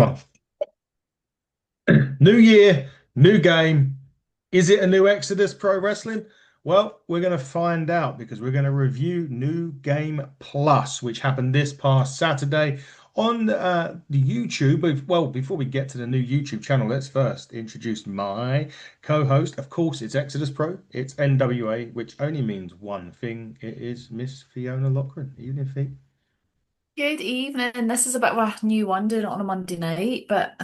Come on. New year, new game. Is it a new Exodus Pro Wrestling? Well, we're going to find out because we're going to review New Game Plus, which happened this past Saturday on the YouTube. Well, before we get to the new YouTube channel, let's first introduce my co-host. Of course, it's Exodus Pro. It's NWA, which only means one thing. It is Miss Fiona Lochran. Evening, Fee. Good evening. This is a bit of a new one doing it on a Monday night, but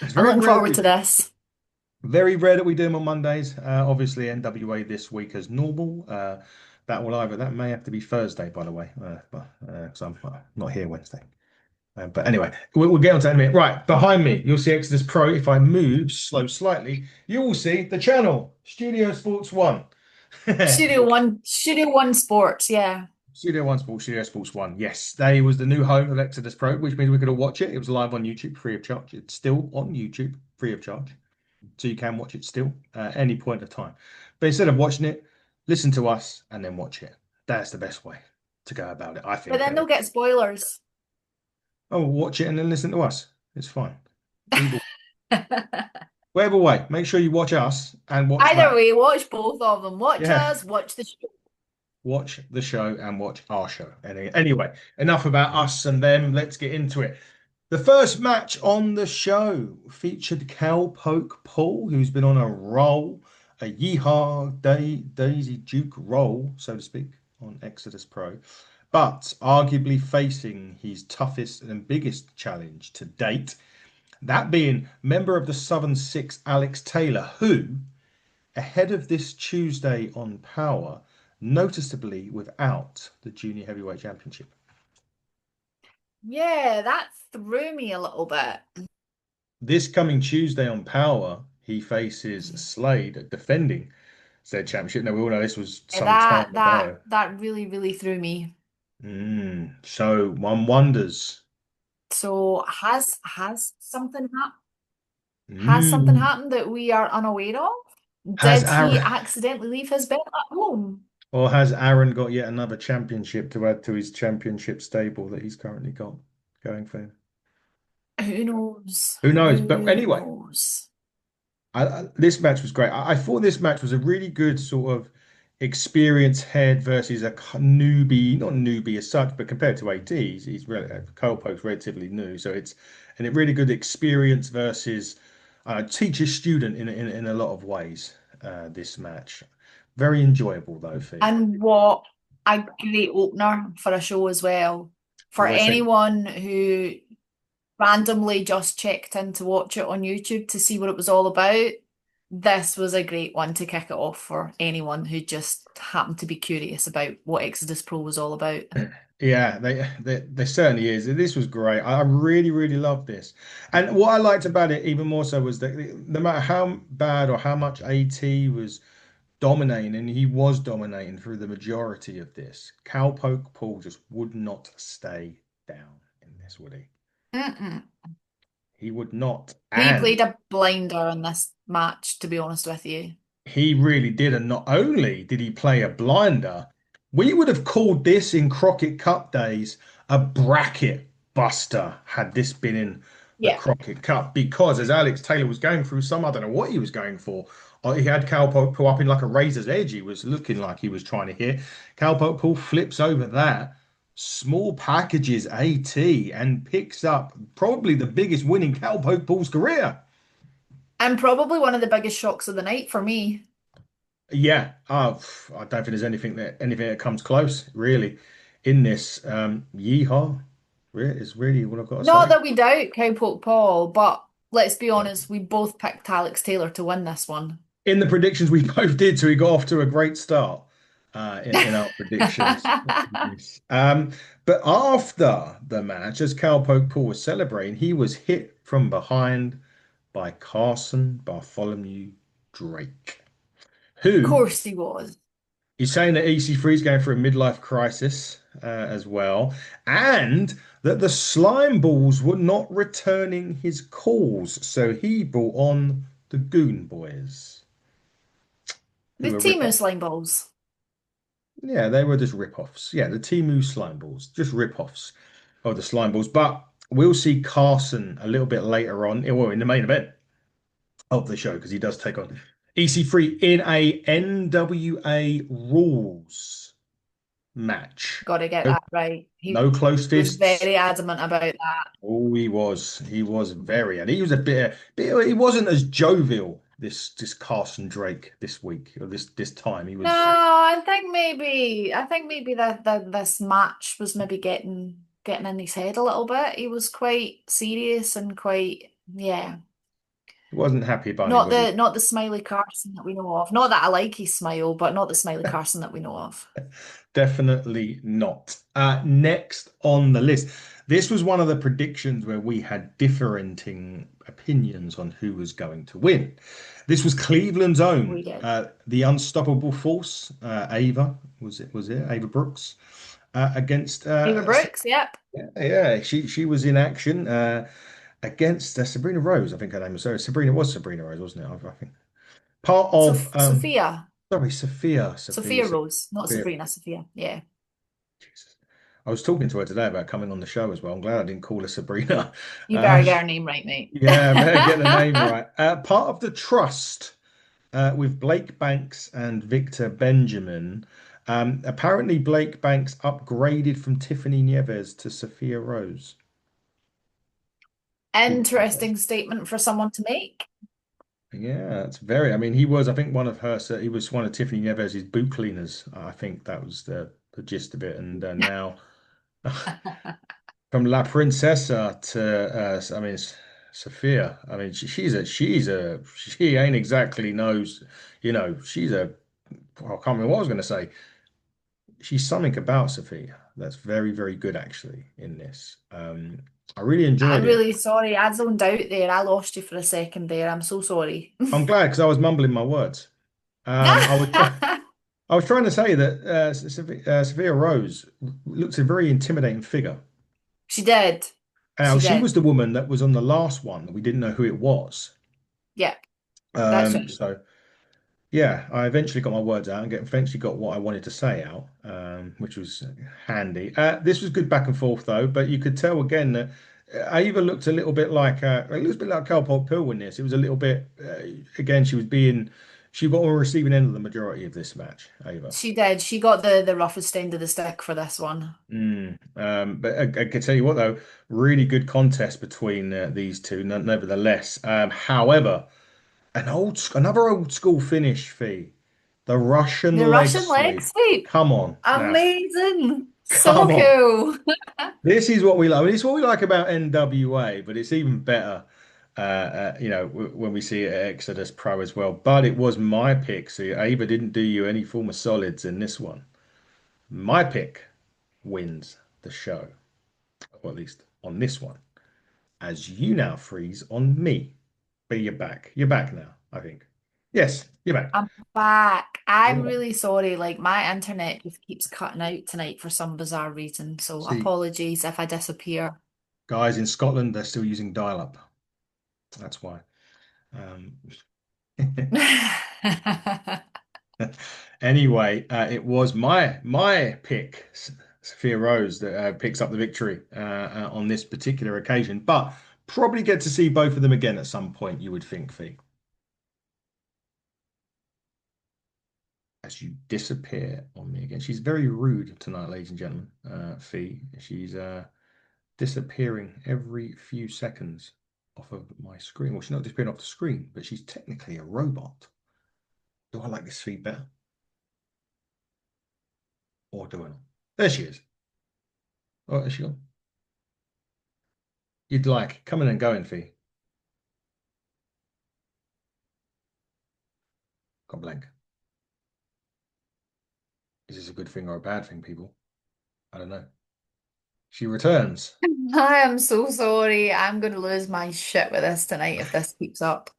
It's I'm very looking rare that forward to this. we do them on Mondays. Obviously, NWA this week as normal. That may have to be Thursday, by the way, because I'm not here Wednesday. But anyway, we'll get on to that in a minute. Right, behind me, you'll see Exodus Pro. If I move slow slightly, you will see the channel, Studio Sports One. Studio One Sports, yeah. Studio One Sports, Studio Sports One. Yes, they was the new home of Exodus Pro, which means we could all watch it. It was live on YouTube, free of charge. It's still on YouTube, free of charge. So you can watch it still at any point of time. But instead of watching it, listen to us and then watch it. That's the best way to go about it, I But think. then they'll get spoilers. Oh, watch it and then listen to us. It's fine. Either, whatever way, make sure you watch us and watch Either that. way, watch both of them. Watch Yeah, us, watch the show. watch the show and watch our show. Anyway, enough about us and them. Let's get into it. The first match on the show featured Cowpoke Paul, who's been on a roll, a Daisy Duke roll, so to speak, on Exodus Pro, but arguably facing his toughest and biggest challenge to date, that being member of the Southern Six, Alex Taylor, who, ahead of this Tuesday on Power, noticeably without the Junior Heavyweight Championship. Yeah, that threw me a little bit. This coming Tuesday on Power, he faces Slade defending said championship. Now we all know this was Yeah, some that time that ago. that really, really threw me. So one wonders. So has something Mm, happened that we are unaware of? has Did he Aaron accidentally leave his belt at home? or has Aaron got yet another championship to add to his championship stable that he's currently got going for him? Who knows? Who knows? But Who anyway, knows? this match was great. I thought this match was a really good sort of experienced head versus a newbie, not newbie as such, but compared to AT, Cole Poke's relatively new, so it's and a really good experience versus teacher student in a lot of ways. This match, very enjoyable though, Fee. And what a great opener for a show as well. For As I said, anyone who randomly just checked in to watch it on YouTube to see what it was all about, this was a great one to kick it off for anyone who just happened to be curious about what Exodus Pro was all about. yeah, they certainly is. This was great. I really loved this. And what I liked about it even more so was that no matter how bad or how much AT was dominating, and he was dominating through the majority of this, Cowpoke Paul just would not stay down in this, would he? Mm-mm. He would not. He And played a blinder in this match, to be honest with you. he really did. And not only did he play a blinder, we would have called this in Crockett Cup days a bracket buster had this been in the Yeah. Crockett Cup. Because as Alex Taylor was going through some, I don't know what he was going for. He had Cowpoke pull up in like a razor's edge. He was looking like he was trying to hit. Cowpoke pull flips over that. Small packages AT and picks up probably the biggest win in Cowpoke Paul's career. And probably one of the biggest shocks of the night for me. Yeah, I don't think there's anything that comes close, really, in this. Yeehaw, is really what I've got to Not say. that we doubt Cowpoke Paul, but let's be Yeah. honest, we both picked Alex Taylor to win this one. In the predictions we both did, so he got off to a great start in our predictions. Yes. But after the match, as Cowpoke Paul was celebrating, he was hit from behind by Carson Bartholomew Drake, Of who course he was. he's saying that EC3 is going through a midlife crisis as well, and that the slime balls were not returning his calls. So he brought on the Goon Boys, who The were Timu rip-off. Slime Balls. Yeah, they were just rip-offs. Yeah, the Timu slime balls, just rip-offs of the slime balls. But We'll see Carson a little bit later on, well, in the main event of the show, because he does take on EC3 in a NWA rules match. Got to get No, that right. He no close was fists. very adamant about that. Oh, he was. He was very, and he was a bit. He wasn't as jovial this Carson Drake this week or this time. He No, was. I think maybe that this match was maybe getting in his head a little bit. He was quite serious and quite, yeah. He wasn't happy bunny, Not was he? the Smiley Carson that we know of. Not that I like his smile, but not the Smiley Carson that we know of. Definitely not. Next on the list, this was one of the predictions where we had differing opinions on who was going to win. This was Cleveland's We own, did. the Unstoppable Force, Ava, was it Ava Brooks, against Ava Brooks, yep. yeah, she was in action against Sabrina Rose, I think her name was. So Sabrina was Sabrina Rose, wasn't it? I think part of Sophia. sorry, Sophia. Sophia Rose, not Sabrina, Sophia. Yeah. Jesus. I was talking to her today about coming on the show as well. I'm glad I didn't call her Sabrina. You Uh, better get her name right, mate. yeah, I better get the name right. Part of the trust with Blake Banks and Victor Benjamin. Apparently, Blake Banks upgraded from Tiffany Nieves to Sophia Rose. Interesting statement for someone to make. Yeah, it's very. I mean, he was. I think one of her. So he was one of Tiffany Nieves' boot cleaners. I think that was the gist of it. And now. From La Princesa to I mean Sophia. I mean she ain't exactly knows, she's a I can't remember what I was going to say. She's something about Sophia that's very, very good actually in this. I really I'm enjoyed it. really sorry. I zoned out there. I lost you for a second there. I'm so sorry. I'm glad because I was mumbling my words. I was I was trying to say that Sophia Rose looks a very intimidating figure. She did. Now She she did. was the woman that was on the last one. We didn't know who it was. Yeah, that's right. So yeah, I eventually got my words out and eventually got what I wanted to say out, which was handy. This was good back and forth though, but you could tell again that Ava looked a little bit like it looks a bit like Cowpot Pill in this. It was a little bit again. She got on the receiving end of the majority of this match, Ava. She did. She got the roughest end of the stick for this one. But I can tell you what though, really good contest between these two, nevertheless. However. Another old school finish fee. The Russian The leg Russian leg sweep. sweep. Come on now. Amazing. So Come on. cool. This is what we like. I mean, it's what we like about NWA, but it's even better, when we see it at Exodus Pro as well. But it was my pick, so Ava didn't do you any form of solids in this one. My pick wins the show, or at least on this one, as you now freeze on me. But you're back. You're back now, I think. Yes, you're back. I'm back. I'm Yeah. really sorry. Like my internet just keeps cutting out tonight for some bizarre reason. So See, apologies if I disappear. guys in Scotland, they're still using dial-up. That's why. Um, anyway, it was my pick, Sophia Rose, that picks up the victory on this particular occasion. But probably get to see both of them again at some point, you would think, Fee. As you disappear on me again. She's very rude tonight, ladies and gentlemen. Fee. She's disappearing every few seconds off of my screen. Well, she's not disappearing off the screen, but she's technically a robot. Do I like this Fee better? Or do I not? There she is. Oh, there she gone. You'd like coming and going, Fee. Got blank. Is this a good thing or a bad thing, people? I don't know. She returns. I am so sorry. I'm going to lose my shit with this tonight if this keeps up.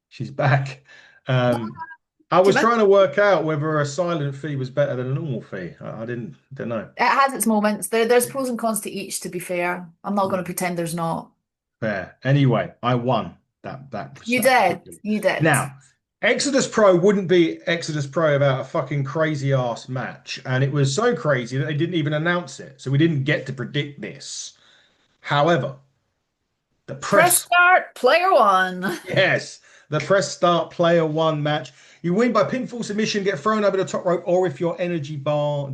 She's back. I Do you was mind? trying to work out whether a silent fee was better than a normal fee. I don't know. It has its moments. There's pros and cons to each, to be fair. I'm not going to pretend there's not. Fair. Anyway, I won that You did. particular. You did. Now, Exodus Pro wouldn't be Exodus Pro without a fucking crazy ass match, and it was so crazy that they didn't even announce it, so we didn't get to predict this. However, the Press press, start, player one. yes, the press start player one match. You win by pinfall submission, get thrown over the top rope, or if your energy bar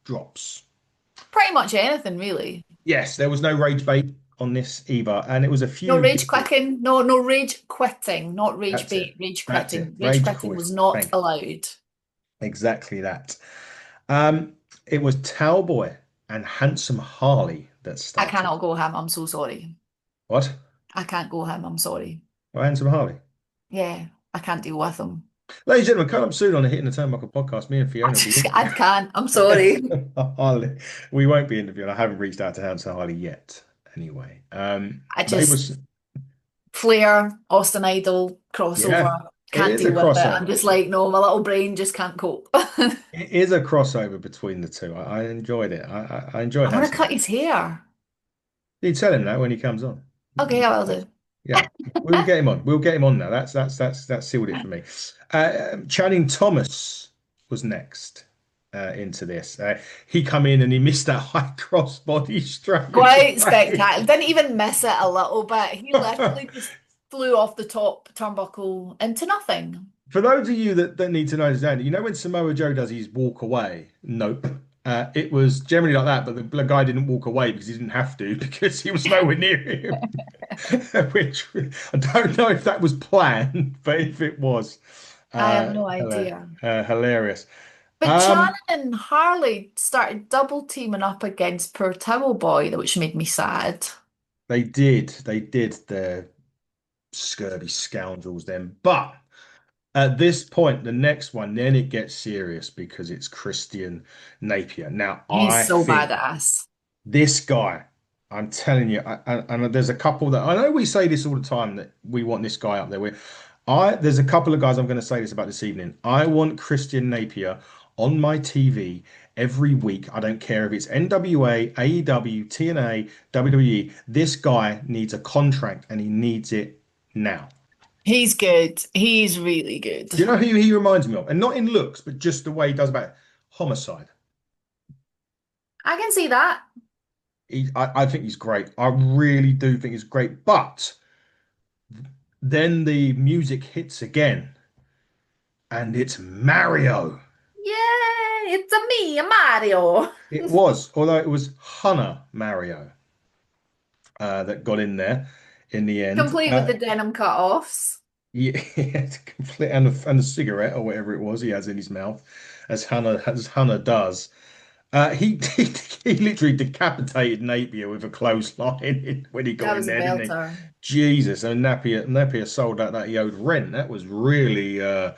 drops. Pretty much anything, really. Yes, there was no rage bait on this either, and it was a No few rage people. quitting. No, no rage quitting. Not rage That's it. bait, rage That's it. quitting. Rage Rage quitting quit. was not Thank you. allowed. Exactly that. It was Talboy and Handsome Harley that I started. cannot go him. I'm so sorry. What? I can't go him. I'm sorry. Well, Handsome Harley. Yeah, I can't deal with him. Ladies and gentlemen, come up soon on the Hitting the Turnbuckle podcast. Me and I Fiona will be just, I interviewing can't. I'm sorry. Harley. We won't be interviewing. I haven't reached out to Handsome Harley yet. Anyway, I they just was Flair, Austin Idol yeah, crossover. it Can't is a deal with it. I'm crossover. just like, no, my little brain just can't cope. It is a crossover between the two. I enjoyed it. I enjoyed I want to Handsome cut Harley. his hair. You tell him that when he comes on. Okay, I will do. Yeah, we'll get him on. We'll get him on now. That's sealed it for me. Channing Thomas was next into this. He come in and he missed that high cross body straight Quite away. spectacular. Didn't even miss it a little bit. He literally just flew off the top turnbuckle into nothing. For those of you that need to know this, you know when Samoa Joe does his walk away? Nope. It was generally like that, but the guy didn't walk away because he didn't have to because he was nowhere near him. Which I don't know if that was planned, but if it was, I have no idea. hilarious. But Shannon Um, and Harley started double teaming up against poor Towel Boy, which made me sad. they did the scurvy scoundrels then, but at this point, the next one, then it gets serious because it's Christian Napier. Now, He's I so think badass. this guy, I'm telling you, and there's a couple that I know we say this all the time that we want this guy up there. There's a couple of guys I'm going to say this about this evening. I want Christian Napier on my TV every week. I don't care if it's NWA, AEW, TNA, WWE. This guy needs a contract and he needs it now. He's good. He's really good. Do you know who he reminds me of? And not in looks, but just the way he does about Homicide. I can see that. I think he's great. I really do think he's great. But then the music hits again, and it's Mario. Yay, it's a me, a Mario. It was, although it was Hunter Mario that got in there in the end. Complete with the denim cut-offs. Yeah, it's complete and a cigarette or whatever it was he has in his mouth, as Hunter does. He literally decapitated Napier with a clothesline when he That got in was a there, didn't he? belter. Jesus, and Napier sold out that he owed rent. That was really that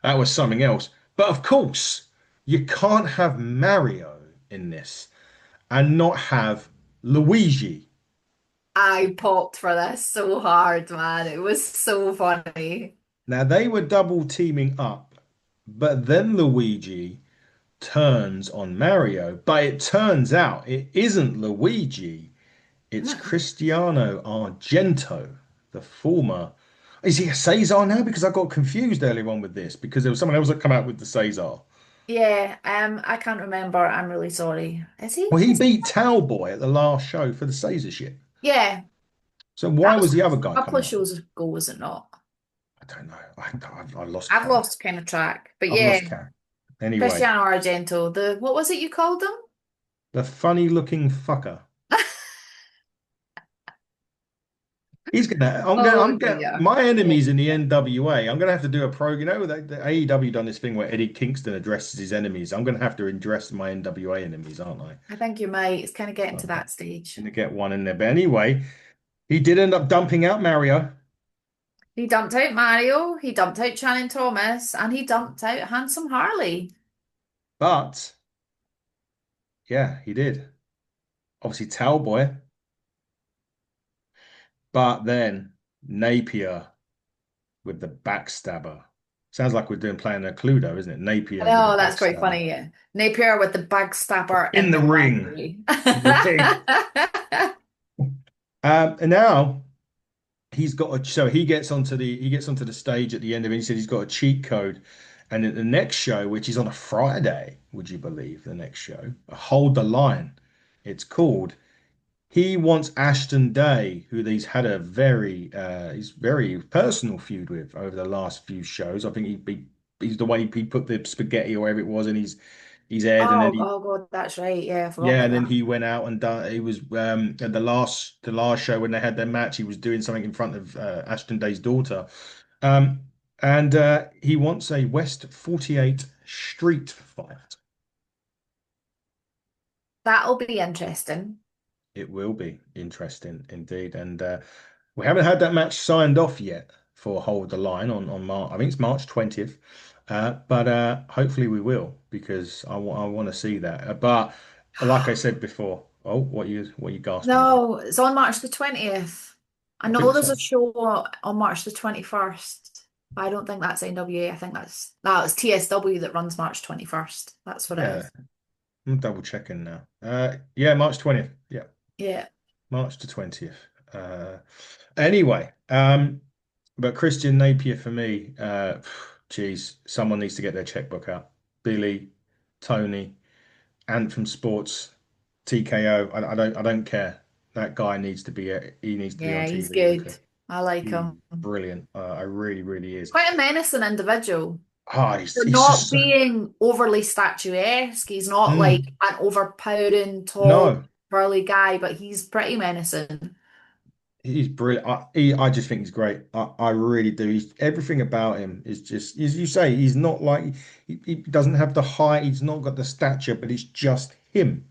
was something else. But of course, you can't have Mario in this and not have Luigi. I popped for this so hard, man. It was so funny. Now they were double teaming up, but then Luigi turns on Mario. But it turns out it isn't Luigi. It's Cristiano Argento, the former. Is he a Cesar now? Because I got confused earlier on with this because there was someone else that come out with the Cesar. Yeah, I can't remember. I'm really sorry. Is he? Well, he Is he? beat Talboy at the last show for the Caesarship. Yeah, So that why was was the other guy a couple coming of out with? shows ago, was it not? I don't know. I lost I've count. lost kind of track. But I've yeah, lost count. Anyway, Cristiano Argento, the what was it you called him? the funny looking fucker. He's gonna. Oh I'm gonna. dear. My Yeah. enemies in the NWA. I'm gonna have to do a pro. You know, the AEW done this thing where Eddie Kingston addresses his enemies. I'm gonna have to address my NWA enemies, aren't I? I think you might. It's kind of getting to I'm that stage. gonna get one in there. But anyway, he did end up dumping out Mario. He dumped out Mario, he dumped out Channing Thomas, and he dumped out Handsome Harley. But yeah, he did. Obviously, Talboy. But then Napier with the backstabber. Sounds like we're doing playing a Cluedo, isn't it? I Napier with a know, that's quite backstabber funny. Yeah. Napier with the backstabber in in the the ring. library. In the ring. And now he's got a so he gets onto the stage at the end of it. He said he's got a cheat code. And at the next show, which is on a Friday, would you believe the next show? Hold the Line. It's called he wants Ashton Day, who he's had a he's very personal feud with over the last few shows. I think he's the way he put the spaghetti or whatever it was, and he's aired, and then Oh, he oh God, that's right. Yeah, I forgot yeah, about and then that. he went out and done. He was at the last show when they had their match. He was doing something in front of Ashton Day's daughter, um, and he wants a West 48 street fight. That'll be interesting. It will be interesting indeed, and we haven't had that match signed off yet for Hold the Line on March. I think it's March 20th, but hopefully we will because I want to see that. But like I said before, oh, what you gasping about? No, it's on March the 20th. I I know think there's a so. show on March the 21st, but I don't think that's NWA. I think that's no, it's TSW that runs March 21st. That's what it Yeah, is. I'm double checking now. Yeah, March 20th. Yeah, Yeah. March the 20th. Anyway, but Christian Napier for me, geez, someone needs to get their checkbook out. Billy, Tony, Anthem Sports, TKO. I don't care. That guy needs to be he needs to be on Yeah, he's TV. I don't good. care. I like He's him. brilliant. I really, really is. Quite a menacing individual. Ah, For he's not just so, being overly statuesque. He's not like mm, an overpowering, tall, no. burly guy, but he's pretty menacing. He's brilliant. I just think he's great. I really do. Everything about him is just, as you say, he's not like, he doesn't have the height, he's not got the stature, but it's just him.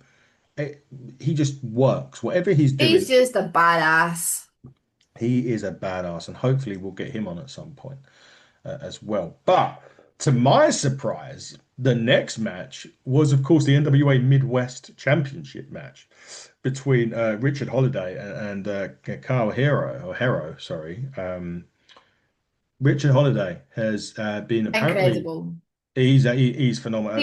He just works. Whatever he's He's doing, just a badass. he is a badass, and hopefully we'll get him on at some point as well. But to my surprise, the next match was, of course, the NWA Midwest Championship match between Richard Holiday and Carl Hero, sorry. Richard Holiday has been apparently Incredible. he's phenomenal.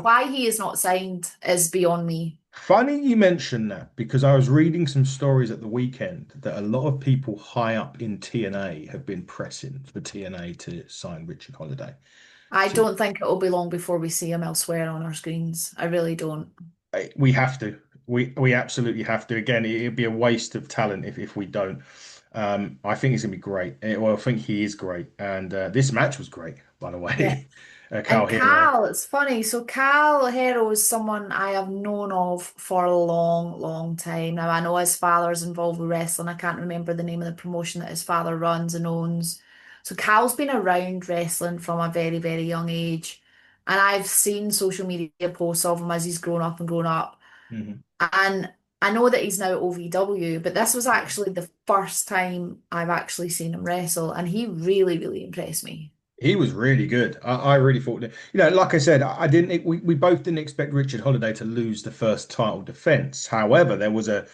Why he is not signed is beyond me. Funny you mention that because I was reading some stories at the weekend that a lot of people high up in TNA have been pressing for TNA to sign Richard Holiday. I So don't think it'll be long before we see him elsewhere on our screens. I really don't. we have to. We absolutely have to. Again, it'd be a waste of talent if we don't. I think he's gonna be great. Well, I think he is great, and this match was great, by the Yeah. way. Carl And Hero. Cal, it's funny. So Cal Hero is someone I have known of for a long, long time. Now I know his father's involved with wrestling. I can't remember the name of the promotion that his father runs and owns. So Cal's been around wrestling from a very, very young age. And I've seen social media posts of him as he's grown up and grown up. Mhm. And I know that he's now at OVW, but this was actually the first time I've actually seen him wrestle, and he really, really impressed me. He was really good. I really thought that, like I said, I didn't, we both didn't expect Richard Holiday to lose the first title defense. However, there was a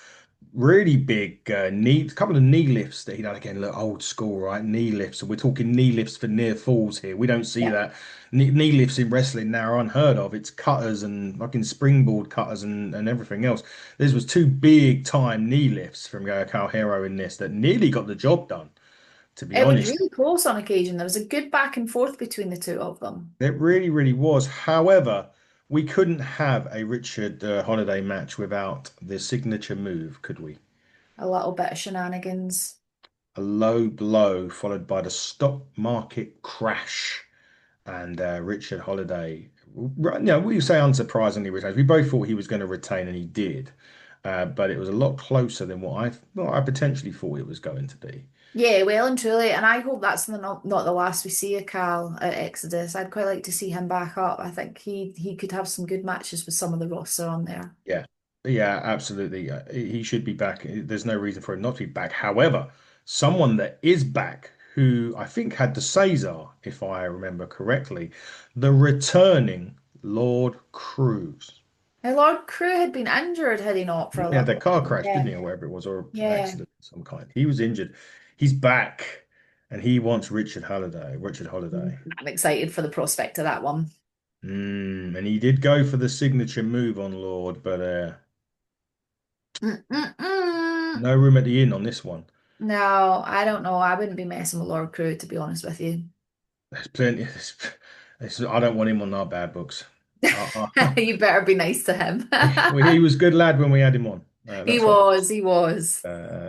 really big couple of knee lifts that he done again. Look, old school, right? Knee lifts. So we're talking knee lifts for near falls here. We don't see Yeah. that. Knee lifts in wrestling now are unheard of. It's cutters and fucking springboard cutters and everything else. This was two big time knee lifts from Carl Hero in this that nearly got the job done, to be It was honest. really close on occasion. There was a good back and forth between the two of them. It really, really was. However, we couldn't have a Richard Holiday match without the signature move, could we? A little bit of shenanigans. A low blow followed by the stock market crash, and Richard Holiday. We say unsurprisingly retains. We both thought he was going to retain, and he did, but it was a lot closer than what I potentially thought it was going to be. Yeah, well and truly, and I hope that's not the last we see of Cal at Exodus. I'd quite like to see him back up. I think he could have some good matches with some of the roster on there. Yeah, yeah, absolutely. He should be back. There's no reason for him not to be back. However, someone that is back, who I think had the Caesar, if I remember correctly, the returning Lord Cruz. Now, Lord Crew had been injured, had he not, for a Yeah, the little car while? crash, didn't Yeah, he, or whatever it was, or an yeah. accident of some kind. He was injured. He's back, and he wants Richard Holiday. Richard Holiday. I'm excited for the prospect of that one. And he did go for the signature move on Lord, but Mm-mm-mm. no room at the inn on this one. No, I don't know. I wouldn't be messing with Lord Crew, to be honest with you. There's plenty. I don't want him on our bad books. You better be nice to him. He was good lad when we had him on. He That's what was, he was.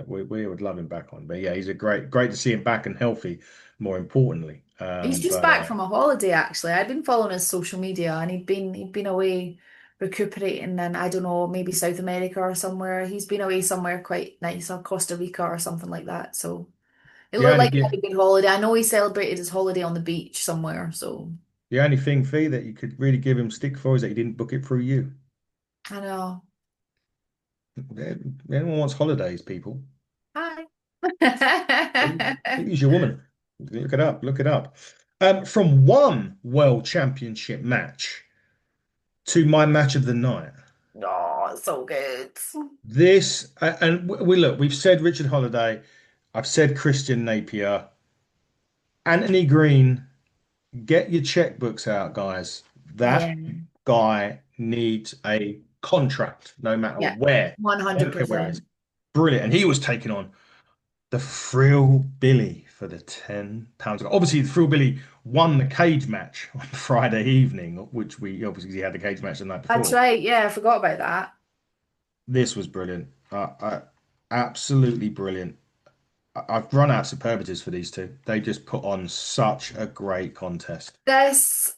we would love him back on. But yeah, he's a great to see him back and healthy, more importantly. He's just But back from a holiday actually. I'd been following his social media and he'd been away recuperating in I don't know, maybe South America or somewhere. He's been away somewhere quite nice, or Costa Rica or something like that. So it the looked only like he gi- had a good holiday. I know he celebrated his holiday on the beach somewhere, so the only thing, Fee, that you could really give him stick for is that he didn't book it through you. I know. Anyone wants holidays, people. Hi. Use your woman. Look it up. Look it up. From one world championship match to my match of the night. Oh, so good. This and we look. We've said Richard Holiday. I've said Christian Napier. Anthony Green. Get your checkbooks out, guys. Yeah. That guy needs a contract, no matter Yeah. where. I don't care where it is. 100%. Brilliant. And he was taking on the Frill Billy for the £10. Obviously, the Frill Billy won the cage match on Friday evening, which we obviously he had the cage match the night That's before. right. Yeah, I forgot about that. This was brilliant. Absolutely brilliant. I've run out of superlatives for these two. They just put on such a great contest. This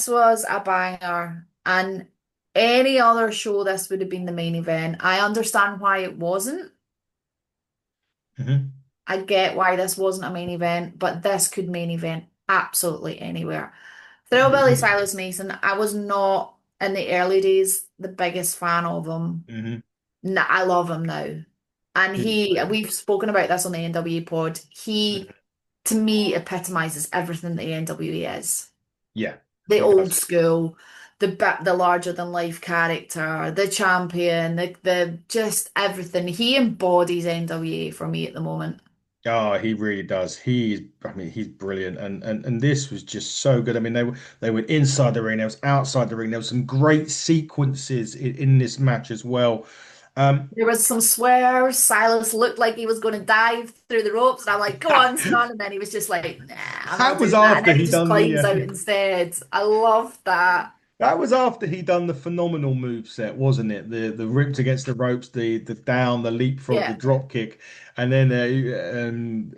was a banger, and any other show this would have been the main event. I understand why it wasn't. Mhm. I get why this wasn't a main event, but this could main event absolutely anywhere. Thrillbilly Silas Mason, I was not in the early days the biggest fan of him. Mhm. I love him now. And He's brilliant. we've spoken about this on the NWA pod. He, Mhm. to me, epitomizes everything the NWA is. Yeah, The he old does. school, the larger than life character, the champion, the just everything. He embodies NWA for me at the moment. Oh, he really does. I mean, he's brilliant, and this was just so good. I mean, they were inside the ring, there was outside the ring. There was some great sequences in this match as well. Um, There was some swears. Silas looked like he was going to dive through the ropes, and I'm like, "Go on, son!" And then he was just like, "Nah, I'm not that was doing that." And after then he he just done climbs out instead. I love that. that was after he done the phenomenal move set, wasn't it? The ripped against the ropes, the down, the leapfrog, the Yeah, drop kick, and then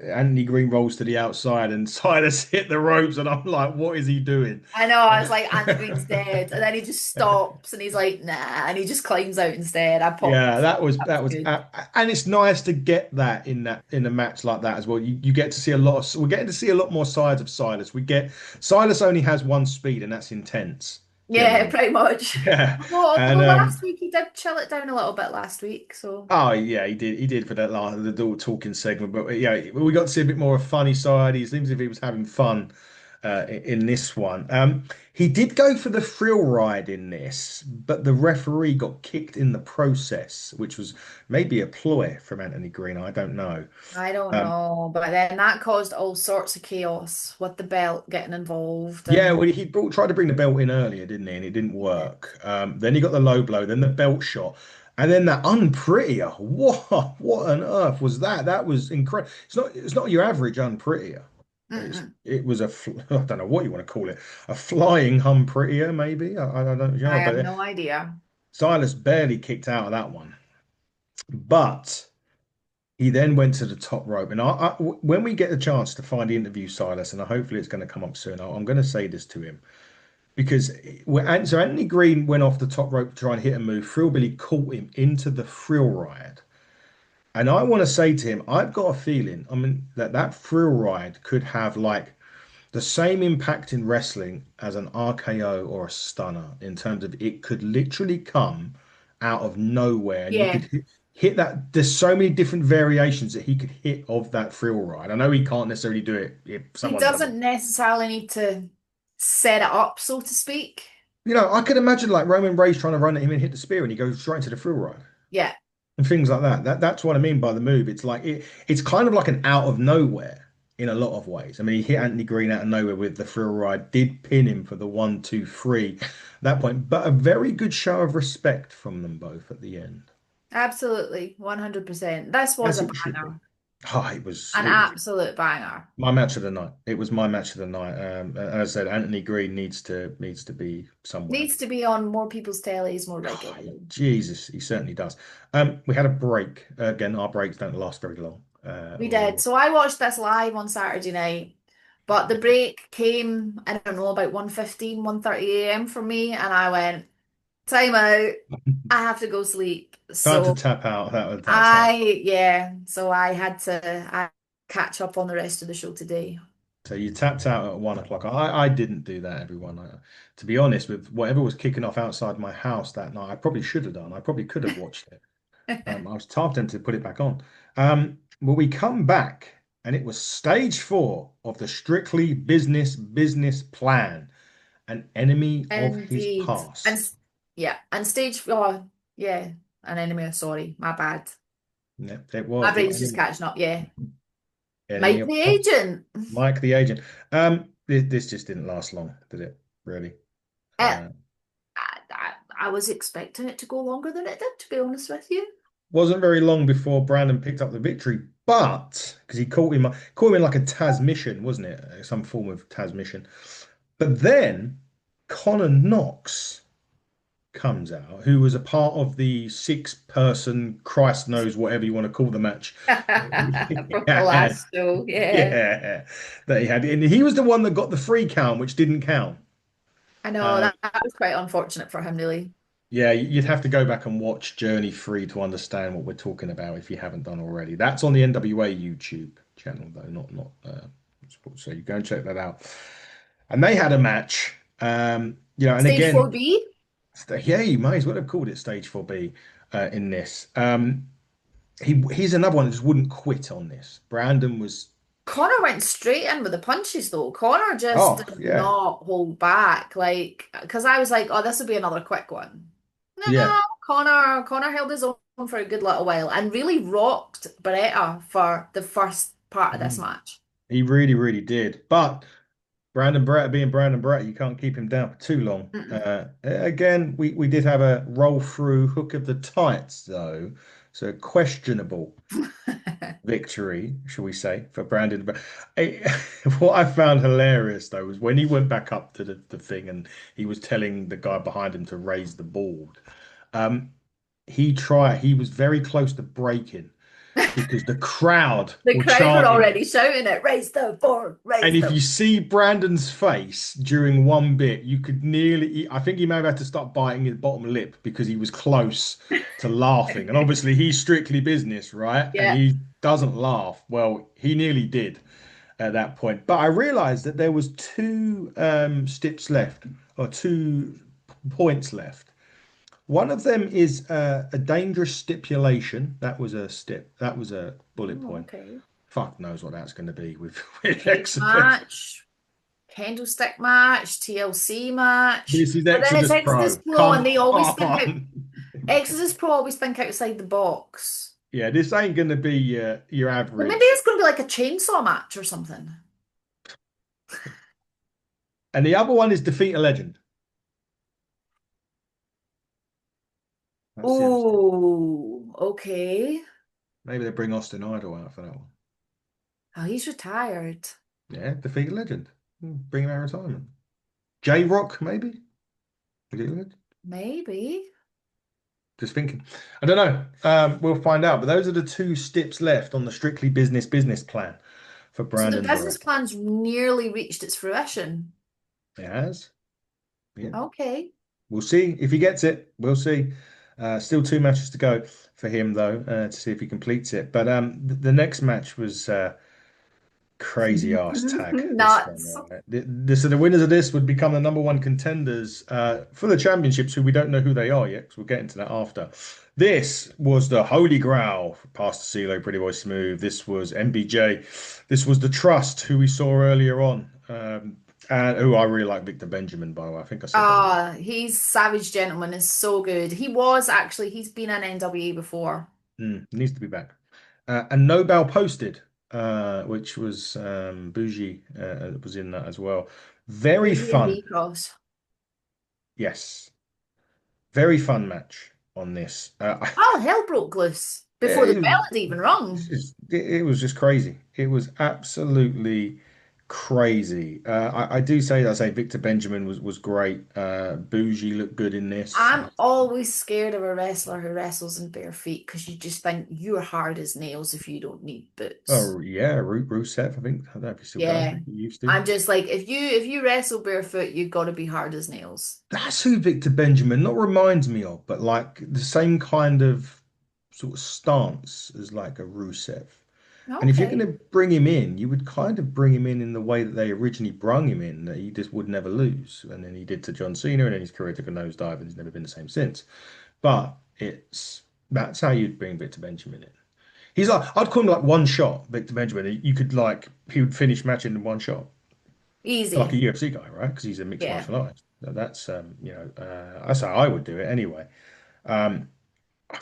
Anthony Green rolls to the outside, and Silas hit the ropes, and I'm like, what is he doing? I know. I was like, "Andy Green's dead," and then he just stops, and he's like, "Nah," and he just climbs out instead. I popped. Yeah, that was That was that was, good. and it's nice to get that in a match like that as well. You get to see a lot of we're getting to see a lot more sides of Silas. Silas only has one speed, and that's intense Yeah, generally. pretty much. Yeah, and Although last week he did chill it down a little bit last week, so oh yeah, he did for that last the door talking segment. But yeah, we got to see a bit more of a funny side. He seems as if he was having fun in this one. He did go for the thrill ride in this, but the referee got kicked in the process, which was maybe a ploy from Anthony Green. I don't know. I don't Um, know. But then that caused all sorts of chaos with the belt getting involved yeah, and well, tried to bring the belt in earlier, didn't he? And it didn't yeah. work. Then he got the low blow, then the belt shot, and then that unprettier. What on earth was that? That was incredible. It's not your average unprettier. Mm-mm. It was I don't know what you want to call it, a flying unprettier maybe. I don't I know, have but no idea. Silas barely kicked out of that one. But he then went to the top rope, and when we get a chance to find the interview Silas, and hopefully it's going to come up soon, I'm going to say this to him. Because so Anthony Green went off the top rope to try and hit a move. Thrillbilly caught him into the thrill ride. And I want to say to him, I've got a feeling, I mean, that thrill ride could have like the same impact in wrestling as an RKO or a stunner in terms of it could literally come out of nowhere and you Yeah. could hit that. There's so many different variations that he could hit of that thrill ride. I know he can't necessarily do it if He someone does it. doesn't necessarily need to set it up, so to speak. I could imagine like Roman Reigns trying to run at him and hit the spear and he goes straight into the thrill ride. Yeah. And things like that. That's what I mean by the move. It's like it's kind of like an out of nowhere in a lot of ways. I mean, he hit Anthony Green out of nowhere with the thrill ride, did pin him for the 1, 2, 3 at that point, but a very good show of respect from them both at the end, Absolutely. 100%. This was as a it should be. banger. Oh, An it was absolute banger. my match of the night. It was my match of the night. And as I said, Anthony Green needs to be somewhere. Needs to be on more people's tellies more Oh, regularly. Jesus, he certainly does. We had a break. Again, our breaks don't last very long. We did. So I watched this live on Saturday night, but the break came, I don't know, about 1:15, 1:30 a.m. for me, and I went, time out. I have to go sleep. Time to So tap out. That's how. so I had to catch up on the rest of the show today. So you tapped out at 1 o'clock. I didn't do that, everyone. To be honest, with whatever was kicking off outside my house that night, I probably should have done. I probably could have watched it. I was half tempted to put it back on. Well, we come back, and it was stage 4 of the Strictly Business Plan, an enemy of his Indeed. past. Yeah, and stage oh yeah, an enemy, sorry, my bad. Yeah, it My was the brain's just catching up, yeah. enemy Mike of the past. agent. Mike the agent. This just didn't last long, did it? Really? Uh, Uh, I was expecting it to go longer than it did, to be honest with you. wasn't very long before Brandon picked up the victory, but because he caught him in like a Taz mission, wasn't it? Some form of Taz mission. But then Connor Knox comes out, who was a part of the 6-person, Christ knows whatever you want to call the match. From the last show, yeah. Yeah, that he had. And he was the one that got the free count, which didn't count. I know Uh, that was quite unfortunate for him, really. yeah, you'd have to go back and watch Journey 3 to understand what we're talking about if you haven't done already. That's on the NWA YouTube channel, though, not sports. So you go and check that out. And they had a match, and Stage again, 4B. yeah, you might as well have called it Stage 4B in this. He's another one that just wouldn't quit on this. Brandon was, Connor went straight in with the punches, though. Connor just oh, did yeah, not hold back. Like, because I was like, oh, this will be another quick one. yeah. No, Connor held his own for a good little while and really rocked Beretta for the first part of this Mhm. match. He really, really did. But Brandon Brett being Brandon Brett, you can't keep him down for too long. Mm-mm. Again, we did have a roll through hook of the tights, though. So questionable victory, shall we say, for Brandon. But what I found hilarious, though, was when he went back up to the thing and he was telling the guy behind him to raise the board. Um, he was very close to breaking because the crowd The were crowd were chanting it. already shouting it, raise the board, And raise if you the see Brandon's face during one bit, you could nearly, I think he may have had to start biting his bottom lip because he was close to laughing. And obviously, he's strictly business, right? And Yeah. he doesn't laugh. Well, he nearly did at that point. But I realized that there was two stips left or 2 points left. One of them is a dangerous stipulation. That was a stip. That was a bullet Oh, point. okay. Fuck knows what that's going to be with Cage Exodus. match, candlestick match, TLC match. This is But then it's Exodus Exodus Pro. Pro, Come and they always think out. on. Exodus Pro always think outside the box. Yeah, this ain't going to be your But maybe average. it's going to be like a chainsaw match or something. And the other one is Defeat a Legend. That's the other step. Oh, okay. Maybe they bring Austin Idol out for that one. Oh, he's retired. Yeah, Defeat a Legend. Bring him out of retirement. J-Rock, maybe? Defeat a Legend? Maybe. Just thinking. I don't know. We'll find out. But those are the 2 steps left on the Strictly Business plan for So the Brandon business Barrett. plan's nearly reached its fruition. It has. Yeah. Okay. We'll see if he gets it. We'll see. Still 2 matches to go for him, though, to see if he completes it. But the next match was crazy ass tag. This one, Nuts. right? So the winners of this would become the #1 contenders for the championships, who we don't know who they are yet, because we'll get into that after. This was the Holy Grail for Pastor CeeLo, Pretty Boy Smooth. This was MBJ. This was the Trust, who we saw earlier on. And who I really like, Victor Benjamin, by the way. I think I said that already. Ah, he's Savage Gentleman is so good. He's been in NWA before. Needs to be back. And Nobel posted, which was Bougie was in that as well. Very Bougie and fun. D-Cross. Yes. Very fun match on this. Oh, hell broke loose. before the It bell was, had even rung. it was just crazy. It was absolutely crazy. I do say that. I say Victor Benjamin was great. Bougie looked good in this. I'm always scared of a wrestler who wrestles in bare feet because you just think you're hard as nails if you don't need boots. Oh yeah, Rusev. I think I don't know if he still does. I Yeah. think he used to. I'm just like, if you wrestle barefoot, you've got to be hard as nails. That's who Victor Benjamin not reminds me of, but like the same kind of sort of stance as like a Rusev. And if you're going Okay. to bring him in, you would kind of bring him in the way that they originally brung him in, that he just would never lose. And then he did to John Cena, and then his career took a nosedive, and he's never been the same since. But that's how you'd bring Victor Benjamin in. He's like I'd call him like one shot, Victor Benjamin. You could like he would finish match in one shot, like a Easy. UFC guy, right? Because he's a mixed Yeah. martial artist. That's that's how I would do it anyway. Um,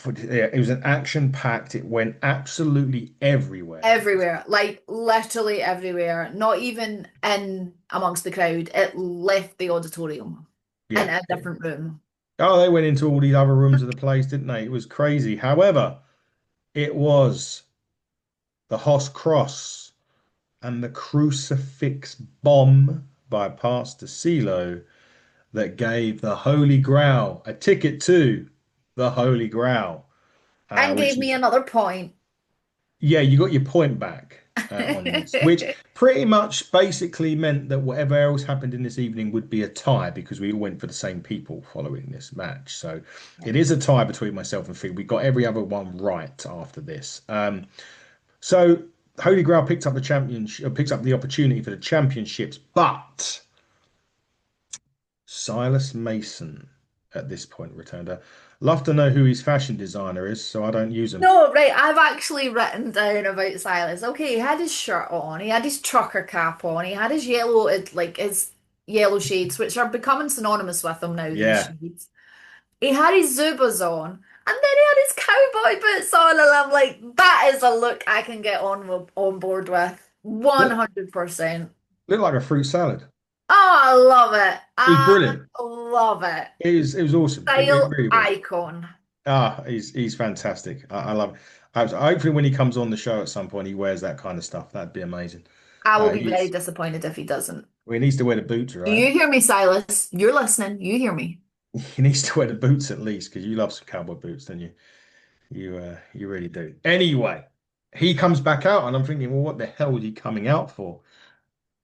yeah, it was an action packed. It went absolutely everywhere. Everywhere. Like literally everywhere. Not even in amongst the crowd. It left the auditorium in Yeah. a different room. Oh, they went into all these other rooms of the place, didn't they? It was crazy. However, it was the Hoss Cross and the Crucifix Bomb by Pastor CeeLo that gave the Holy Grail a ticket to the Holy Grail, And which gave me another point. yeah, you got your point back on this, which pretty much basically meant that whatever else happened in this evening would be a tie because we all went for the same people following this match. So it is a tie between myself and Fig. We got every other one right after this. So Holy Grail picked up the championship, picks up the opportunity for the championships, but Silas Mason at this point returned. Love to know who his fashion designer is, so I don't use him. No, right, I've actually written down about Silas. Okay, he had his shirt on, he had his trucker cap on, he had his yellow, like his yellow shades, which are becoming synonymous with him now, these Yeah, shades. He had his Zubas on, and then he had his cowboy boots on, and I'm like, that is a look I can get on board with. look, 100%. look like a fruit salad. Oh, I love it. It was I brilliant. love it. It was awesome. It Style really was. icon. He's fantastic. I love it. Hopefully, when he comes on the show at some point, he wears that kind of stuff. That'd be amazing. I will be very He's disappointed if he doesn't. well, he needs to wear the boots, Do right? you hear me, Silas? You're listening. You hear me. He needs to wear the boots at least because you love some cowboy boots, don't you? You really do. Anyway, he comes back out, and I'm thinking, well, what the hell is he coming out for?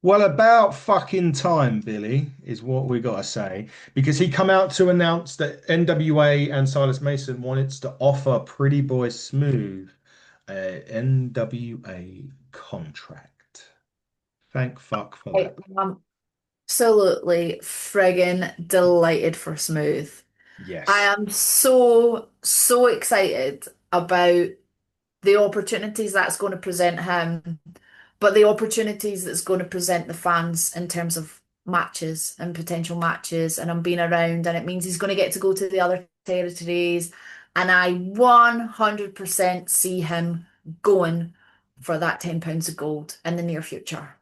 Well, about fucking time, Billy, is what we gotta say, because he come out to announce that NWA and Silas Mason wanted to offer Pretty Boy Smooth a NWA contract. Thank fuck for I that. am absolutely friggin' delighted for Smooth. I Yes. am so excited about the opportunities that's going to present him, but the opportunities that's going to present the fans in terms of matches and potential matches and him being around, and it means he's going to get to go to the other territories. And I 100% see him going for that £10 of gold in the near future.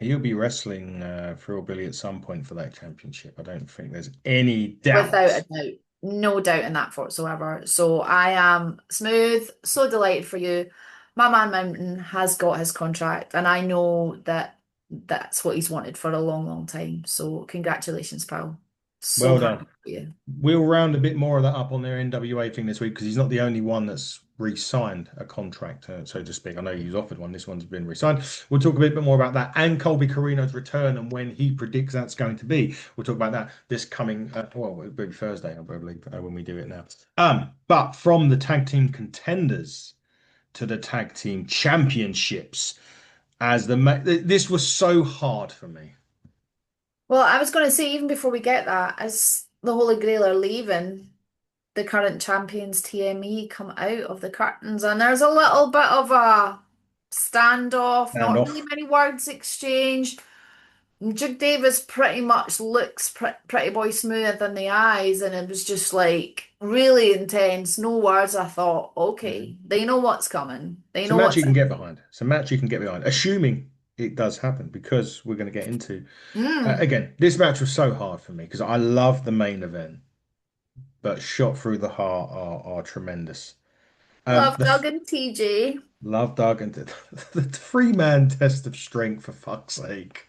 He'll be wrestling for Billy at some point for that championship. I don't think there's any Without doubt. a doubt. No doubt in that whatsoever. So I am Smooth, so delighted for you. My man Mountain has got his contract, and I know that that's what he's wanted for a long, long time. So congratulations, pal. So Well happy done. for you. We'll round a bit more of that up on their NWA thing this week because he's not the only one that's re-signed a contract, so to speak. I know he's offered one. This one's been re-signed. We'll talk a bit more about that and Colby Carino's return and when he predicts that's going to be. We'll talk about that this coming, well, it'll be Thursday, I believe, when we do it now. But from the tag team contenders to the tag team championships, this was so hard for me. Well, I was going to say, even before we get that, as the Holy Grail are leaving, the current champions TME come out of the curtains, and there's a little bit of a standoff, Sound not really off. many words exchanged. Jug Davis pretty much looks pretty boy smooth in the eyes, and it was just like really intense. No words. I thought, okay, they know what's coming. They It's a know match you what's. can get behind. It's a match you can get behind, assuming it does happen, because we're going to get into Mm. again. This match was so hard for me because I love the main event, but shot through the heart are tremendous. Love The Doug and TJ. love Doug and the three-man test of strength for fuck's sake.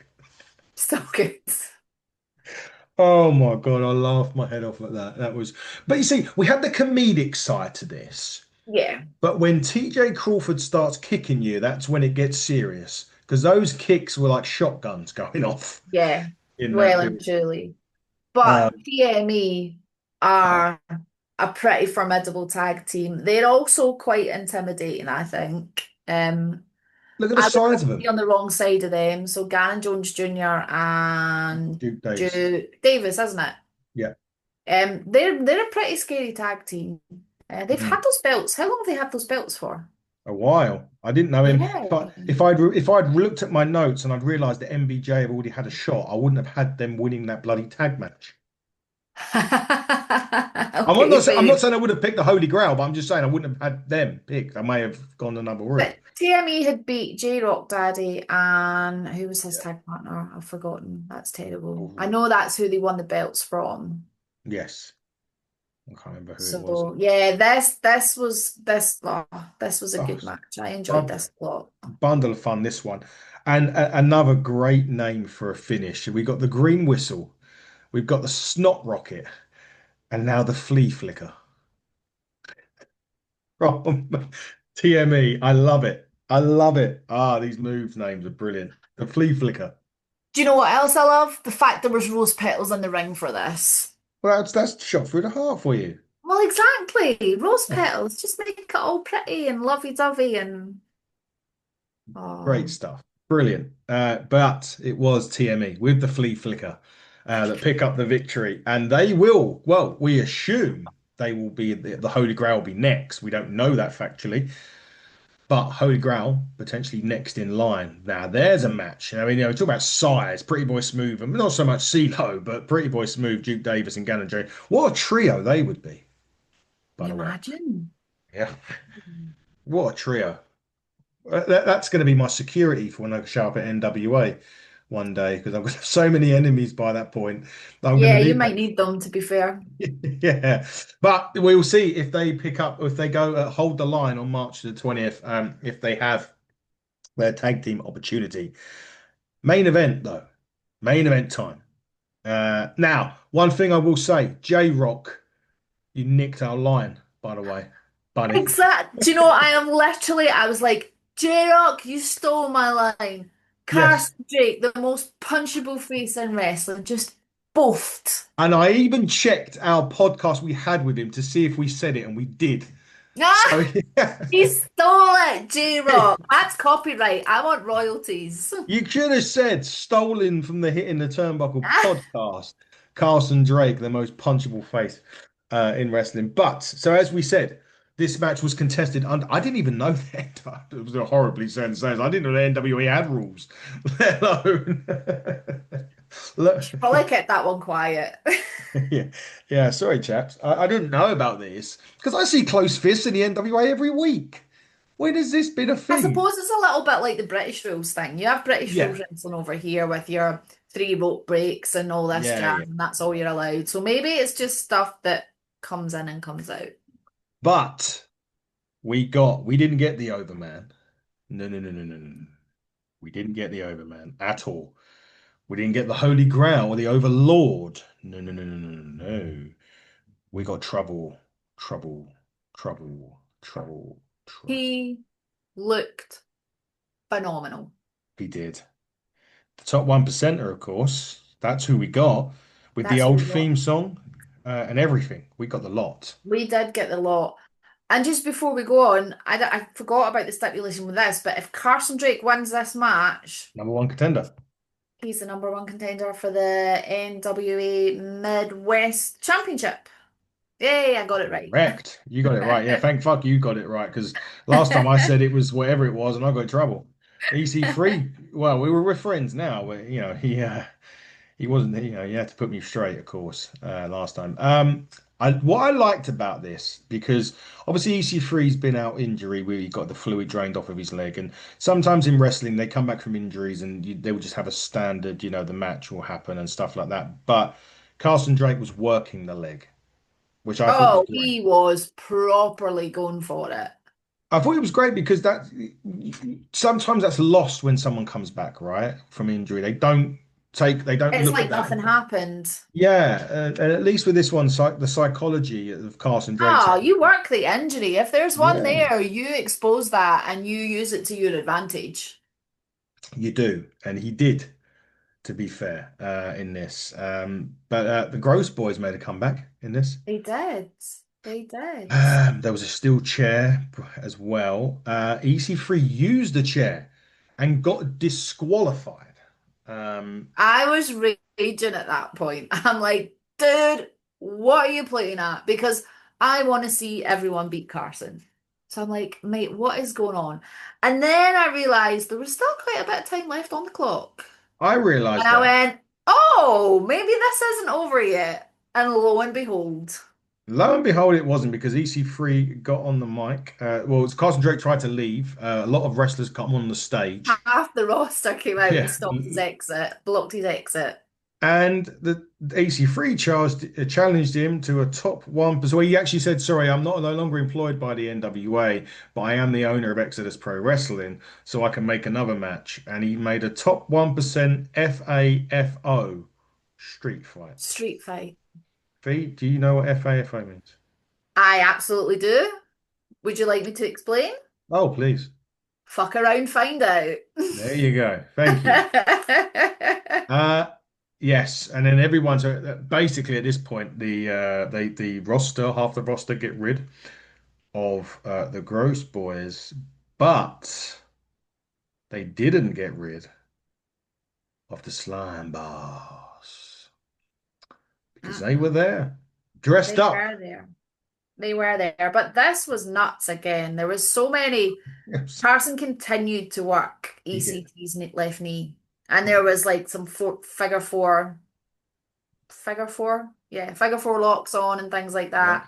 So good. Oh my God, I laughed my head off at that. That was, but you see, we had the comedic side to this. Yeah, But when TJ Crawford starts kicking you, that's when it gets serious. Because those kicks were like shotguns going off yeah. in that Well and build. truly. But Um, TME oh, are a pretty formidable tag team. They're also quite intimidating, I think. look at the I would size of rather be them. on the wrong side of them. So Gannon Jones Jr. and Duke Davis. Drew Davis, isn't it? Yeah. They're a pretty scary tag team. They've Mm. had those belts. How long have they had those belts for? A while. I didn't know him. Yeah. If I'd looked at my notes and I'd realized that MBJ have already had a shot, I wouldn't have had them winning that bloody tag match. Okay, I'm fair. not saying I would have picked the Holy Grail, but I'm just saying I wouldn't have had them picked. I may have gone another route. But TME had beat J Rock Daddy and who was his Yeah. tag partner? I've forgotten. That's terrible. I Oh, know that's who they won the belts from. yes. I can't remember who it was. So yeah, this was a Oh, good match. I enjoyed bundle, this a lot. bundle of fun, this one. And another great name for a finish. We got the green whistle, we've got the snot rocket, and now the flea flicker from TME. I love it. I love it. Ah, these moves names are brilliant. The flea flicker. Do you know what else I love? The fact there was rose petals in the ring for this. Well, that's shot through the heart for you. Well, exactly. Rose petals. Just make it all pretty and lovey-dovey and Great oh. stuff. Brilliant. But it was TME with the flea flicker that pick up the victory. And they will, well, we assume they will be, the Holy Grail will be next. We don't know that factually. But Holy Grail potentially next in line. Now there's a match. I mean, talk about size, Pretty Boy Smooth, and not so much CeeLo, but Pretty Boy Smooth, Duke Davis, and Gannon Jones. What a trio they would be, by Can you the way. imagine? Yeah, what a trio. That's going to be my security for when I show up at NWA one day because I've got so many enemies by that point. I'm going to Yeah, you need might that. need them to be fair. Yeah, but we'll see if they pick up, if they go hold the line on March the 20th, if they have their tag team opportunity. Main event though, main event time. Now, one thing I will say, J Rock, you nicked our line, by the way, buddy. Exact. Do you know what I am literally? I was like, J-Rock, you stole my line. Yes. Carson Drake, the most punchable face in wrestling, just boofed. And I even checked our podcast we had with him to see if we said it, and we did. So Ah, yeah, he stole it, J-Rock. That's copyright. I want royalties. you should have said stolen from the Hit in the Turnbuckle Ah, podcast. Carson Drake, the most punchable face in wrestling. But so as we said, this match was contested under. I didn't even know that. It was a horribly sensational. I didn't know the NWA had rules, let alone. Look, should probably kept that one quiet. yeah, yeah. Sorry, chaps. I didn't know about this because I see close fists in the NWA every week. When has this been a I thing? suppose it's a little bit like the British rules thing. You have British Yeah, rules wrestling over here with your three rope breaks and all this yeah, jazz, yeah. and that's all you're allowed. So maybe it's just stuff that comes in and comes out. But we didn't get the Overman. No, no, no, no, no, no. We didn't get the Overman at all. We didn't get the Holy Grail or the Overlord. No, no, no, no, no, no, no. We got trouble, trouble, trouble, trouble, trouble. He looked phenomenal. He did. The top one percenter, of course. That's who we got with the That's who old we got. theme song and everything. We got the lot. We did get the lot. And just before we go on, I forgot about the stipulation with this, but if Carson Drake wins this match, Number one contender. he's the number one contender for the NWA Midwest Championship. Yay, I got it right. Correct. You got it right. Yeah, thank fuck you got it right. Because last time I said it was whatever it was, and I got in trouble. EC3. Well, we're friends now. But, he wasn't. He had to put me straight, of course, last time. What I liked about this because obviously EC3's been out injury where he got the fluid drained off of his leg, and sometimes in wrestling they come back from injuries and they will just have a standard. The match will happen and stuff like that. But Carson Drake was working the leg, which I thought was Oh, great. he was properly going for it. I thought it was great because that sometimes that's lost when someone comes back, right, from injury. They don't It's look at like that. nothing happened. Yeah, and at least with this one, the psychology of Carson Drake. Oh, you work the injury. If there's one Yeah, there, you expose that and you use it to your advantage. you do, and he did, to be fair, in this. But the Gross Boys made a comeback in this. They did. They did. There was a steel chair as well. EC3 used the chair and got disqualified. Um, I was raging at that point. I'm like, dude, what are you playing at? Because I want to see everyone beat Carson. So I'm like, mate, what is going on? And then I realized there was still quite a bit of time left on the clock. I And realized I that. went, oh, maybe this isn't over yet. And lo and behold, Lo and behold, it wasn't because EC3 got on the mic. Well, it's Carson Drake tried to leave. A lot of wrestlers come on the stage. half the roster came out and Yeah. stopped his exit, blocked his exit. And the AC3 challenged him to a top one. So he actually said, sorry, I'm not no longer employed by the NWA, but I am the owner of Exodus Pro Wrestling, so I can make another match. And he made a top 1% FAFO street fight. Street fight. Fee, do you know what FAFO means? I absolutely do. Would you like me to explain? Oh, please. Fuck around, find out. There you go. Thank you. Uh, yes, and then everyone's basically at this point the roster, half the roster get rid of the Gross Boys, but they didn't get rid of the Slime Bars because they were Mm-mm. there, dressed They up. were there. They were there. But this was nuts again. There was so many. Yes, Carson continued to work he did. ECT's left knee. And there was like some figure four, yeah, figure four locks on and things like Yeah.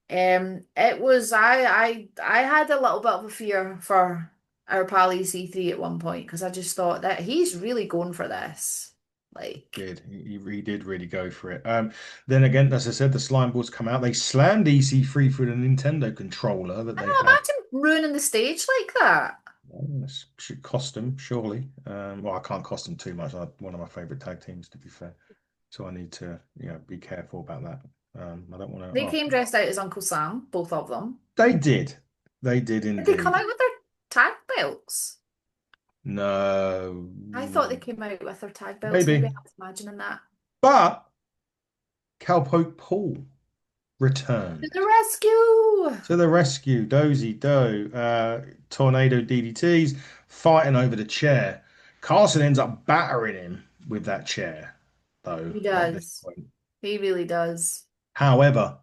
that. It was I had a little bit of a fear for our pal EC3 at one point because I just thought that he's really going for this. Like, Did he did really go for it. Then again, as I said, the slime balls come out. They slammed EC3 through the Nintendo controller that I they don't know, had. imagine ruining the stage like that. Well, this should cost them, surely. Well, I can't cost them too much. One of my favorite tag teams, to be fair. So I need to, be careful about that. I don't want to. They Oh, came dressed out as Uncle Sam, both of them. they did. They did Did they come indeed. out with their tag belts? No, I thought they came out with their tag belts. Maybe maybe. I was imagining that. But Cowpoke Paul To returned the rescue! to the rescue. Dozy Do, tornado DDTs, fighting over the chair. Carson ends up battering him with that chair, though, He at this does. point. He really does. However,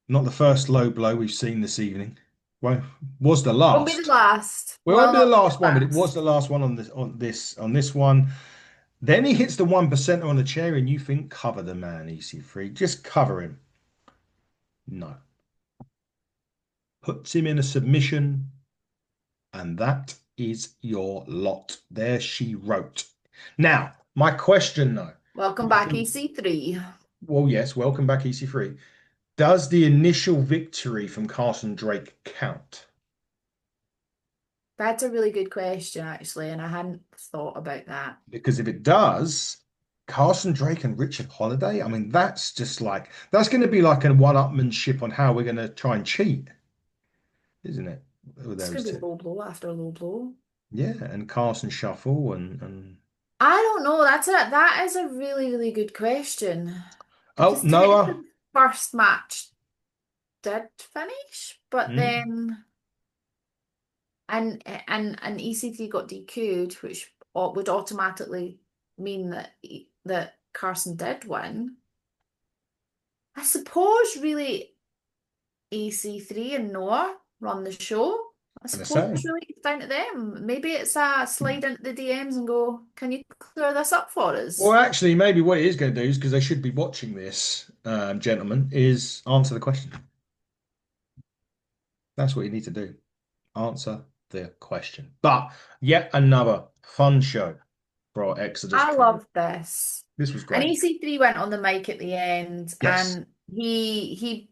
not the first low blow we've seen this evening. Well, was the Won't be the last. last. Well, it won't Will be the not be the last one, but it was last. the last one on this one. Then he hits the 1% on the chair, and you think cover the man, EC3. Just cover him. No. Puts him in a submission, and that is your lot. There she wrote. Now, my question though. Welcome back, EC3. Well, yes, welcome back, EC3. Does the initial victory from Carson Drake count? That's a really good question, actually, and I hadn't thought about that. Because if it does, Carson Drake and Richard Holiday, I mean, that's going to be like a one-upmanship on how we're going to try and cheat, isn't it? With It's those going to be two. low blow after low blow. Yeah, and Carson Shuffle and I don't know. That is a really, really good question. oh, Because technically Noah. the first match did finish, but Hmm? then and EC3 got DQ'd, which would automatically mean that Carson did win. I suppose really EC3 and Noah run the show. I Gonna suppose say. really it's down to them. Maybe it's a slide into the DMs and go, can you clear this up for Well, us? actually, maybe what it is going to do is because they should be watching this, gentlemen, is answer the question. That's what you need to do. Answer the question. But yet another fun show for our Exodus I Pro. love this. This was And great. EC3 went on the mic at the end Yes. and he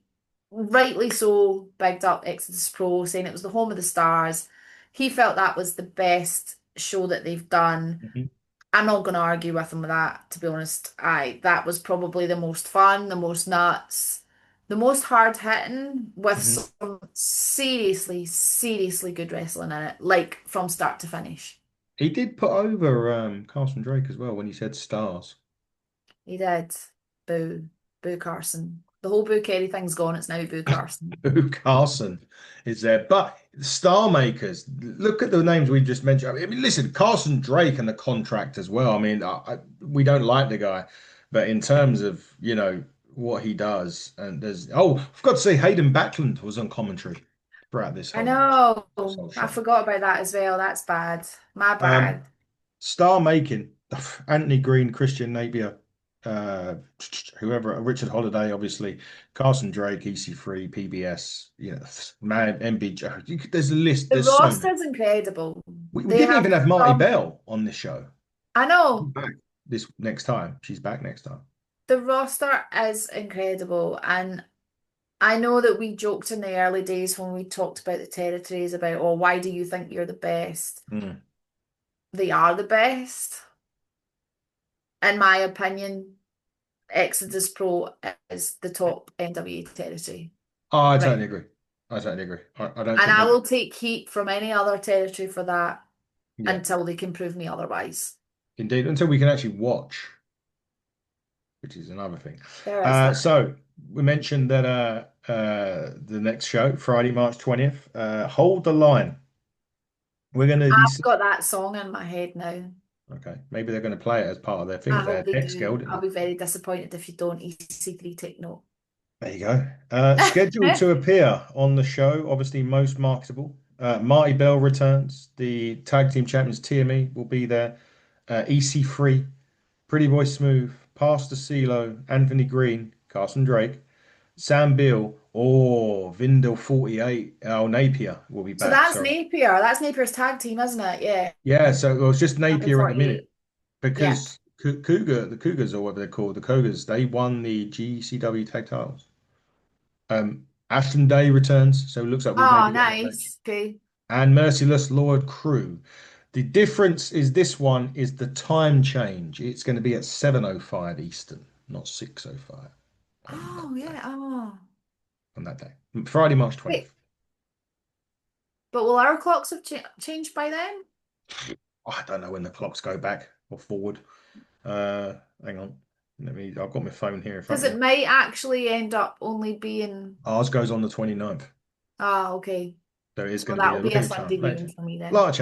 rightly so, bigged up Exodus Pro, saying it was the home of the stars. He felt that was the best show that they've done. Mhm. I'm not going to argue with him with that, to be honest. That was probably the most fun, the most nuts, the most hard hitting, with Mhm. some seriously, seriously good wrestling in it, like from start to finish. He did put over Carson Drake as well when he said stars. He did. Boo. Boo Carson. The whole Boo Kerry thing's gone. It's now Boo Carson. Boo Carson is there. But star makers, look at the names we just mentioned. I mean, listen, Carson Drake and the contract as well. I mean, we don't like the guy, but in terms of, what he does, and I forgot to say Hayden Backlund was on commentary throughout this I whole match, know. this whole I show. forgot about that as well. That's bad. My Um, bad. Star making, Anthony Green, Christian Napier, uh, whoever, Richard Holiday, obviously, Carson Drake, EC3, PBS, man, MBJ. There's a list. The There's so many. roster's incredible. We They didn't have even have Marty some, Bell on this show. I She's know. back this next time. She's back next time. The roster is incredible. And I know that we joked in the early days when we talked about the territories about, oh, why do you think you're the best? Mm. They are the best. In my opinion, Exodus Pro is the top NWA territory. Oh, I Right. totally agree. I totally agree. I don't And think I that. will take heat from any other territory for that Yeah, until they can prove me otherwise. indeed. Until we can actually watch, which is another thing. There is that. So we mentioned that the next show, Friday, March 20th, Hold the Line. We're going to be I've got that song in my head now. okay. Maybe they're going to play it as part of their thing. I They hope had they X do. Girl, didn't I'll they? be very disappointed if you don't. EC3 take note. There you go. Scheduled to appear on the show, obviously most marketable. Marty Bell returns. The tag team champions TME will be there. EC3, Pretty Boy Smooth, Pastor CeeLo, Anthony Green, Carson Drake, Sam Beal, or Vindel 48, Al Napier will be So back. that's Sorry. Napier. That's Napier's tag team, isn't it? Yeah. Yeah, so it was just Champion Napier at the minute 48. Yep. because the Cougars, or whatever they're called, the Cougars, they won the GCW tag titles. Ashton Day returns, so it looks like we Oh, maybe got that match. nice. Okay. And Merciless Lord Crew. The difference is this one is the time change. It's going to be at 7:05 Eastern, not 6:05 on that Oh, day. yeah. Oh. On that day. Friday, March Wait, 20th. but will our clocks have changed by then? I don't know when the clocks go back or forward. Hang on. I've got my phone here in front Because of it me. might actually end up only being. Ours goes on the 29th. Ah, okay. So it is So going to be that'll a be a later Sunday time. viewing for me then. Lot of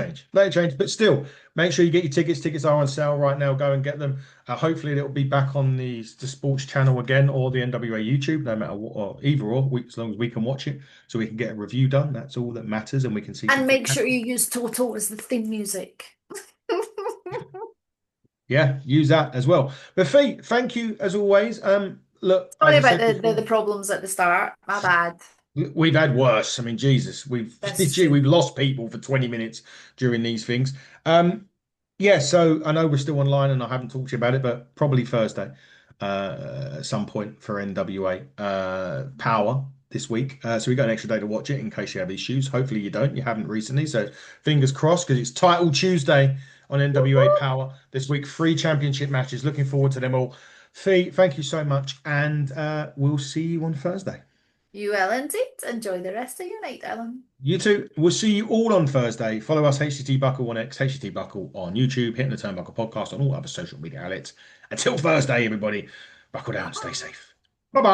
change, but still, make sure you get your tickets. Tickets are on sale right now. Go and get them. Hopefully, it'll be back on the sports channel again or the NWA YouTube, no matter what, or either or, as long as we can watch it, so we can get a review done. That's all that matters, and we can see some And make sure fantastic. you use Toto as the theme music. Yeah, use that as well. But Fee, thank you as always. Look, Sorry as I about said the before. problems at the start. My bad. We've had worse. I mean, Jesus, This is gee, true. we've lost people for 20 minutes during these things. Yeah, so I know we're still online and I haven't talked to you about it, but probably Thursday, at some point for NWA Power this week. So we got an extra day to watch it in case you have issues. Hopefully you don't. You haven't recently, so fingers crossed because it's Title Tuesday on NWA Woo-hoo. Power this week. 3 championship matches. Looking forward to them all. Fee, thank you so much, and we'll see you on Thursday. You will indeed. Enjoy the rest of your night, Ellen. You too. We'll see you all on Thursday. Follow us, HTT Buckle on X, HTT Buckle on YouTube, Hitting the Turnbuckle podcast on all other social media outlets. Until Thursday, everybody, buckle down, stay Bye. safe. Bye bye.